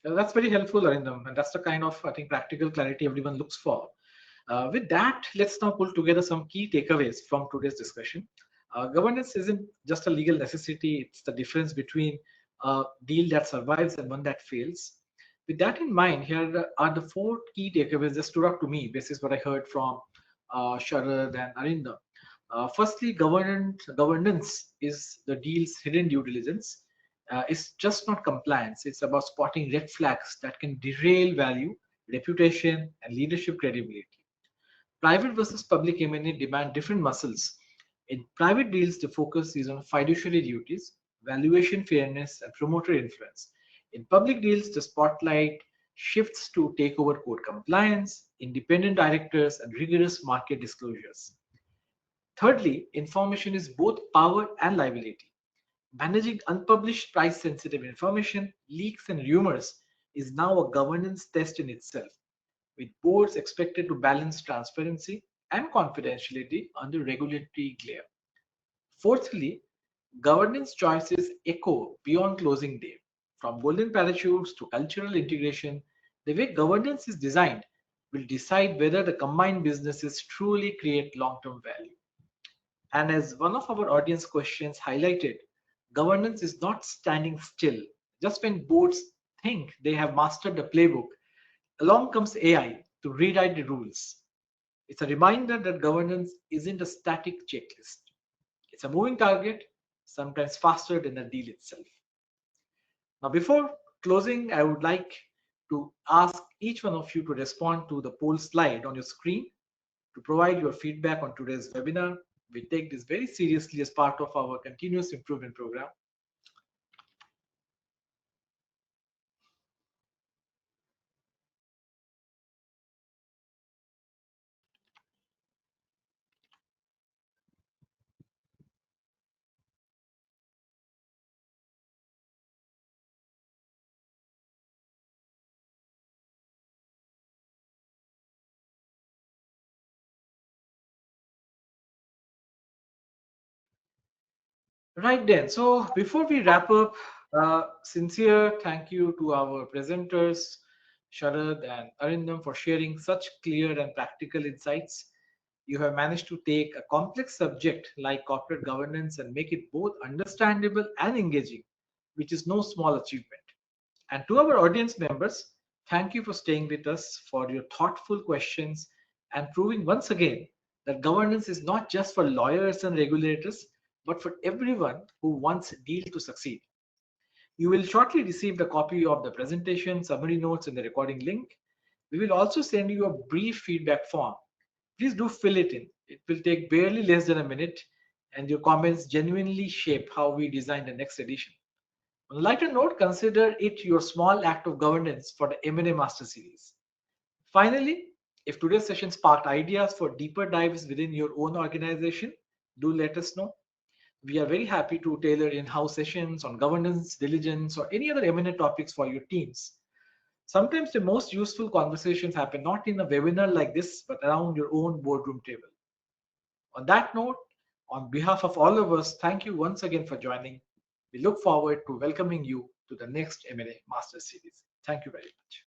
That's very helpful, Arindam, and that's the kind of, I think, practical clarity everyone looks for. With that, let's now pull together some key takeaways from today's discussion. Governance isn't just a legal necessity, it's the difference between a deal that survives and one that fails. With that in mind, here are the four key takeaways that stood out to me. This is what I heard from Sharad and Arindam. Firstly, governance is the deal's hidden due diligence. It's just not compliance, it's about spotting red flags that can derail value, reputation, and leadership credibility. Private versus public M&A demand different muscles. In private deals, the focus is on fiduciary duties, valuation fairness, and promoter influence. In public deals, the spotlight shifts to takeover code compliance, independent directors, and rigorous market disclosures. Thirdly, information is both power and liability. Managing unpublished price sensitive information, leaks, and rumors is now a governance test in itself, with boards expected to balance transparency and confidentiality under regulatory glare. Fourthly, governance choices echo beyond closing day. From golden parachutes to cultural integration, the way governance is designed will decide whether the combined businesses truly create long term value. And as one of our audience questions highlighted, governance is not standing still. Just when boards think they have mastered the playbook, along comes AI to rewrite the rules. It's a reminder that governance isn't a static checklist. It's a moving target, sometimes faster than the deal itself. Now, before closing, I would like to ask each one of you to respond to the poll slide on your screen to provide your feedback on today's webinar. We take this very seriously as part of our continuous improvement program. Right then. So before we wrap up, sincere thank you to our presenters, Sharad and Arindam, for sharing such clear and practical insights. You have managed to take a complex subject like corporate governance and make it both understandable and engaging, which is no small achievement. And to our audience members, thank you for staying with us, for your thoughtful questions, and proving once again that governance is not just for lawyers and regulators, but for everyone who wants a deal to succeed. You will shortly receive the copy of the presentation, summary notes, and the recording link. We will also send you a brief feedback form. Please do fill it in. It will take barely less than a minute, and your comments genuinely shape how we design the next edition. On a lighter note, consider it your small act of governance for the M&A Master Series. Finally, if today's session sparked ideas for deeper dives within your own organization, do let us know. We are very happy to tailor in-house sessions on governance, diligence, or any other M&A topics for your teams. Sometimes the most useful conversations happen not in a webinar like this, but around your own boardroom table. On that note, on behalf of all of us, thank you once again for joining. We look forward to welcoming you to the next M&A Master Series. Thank you very much.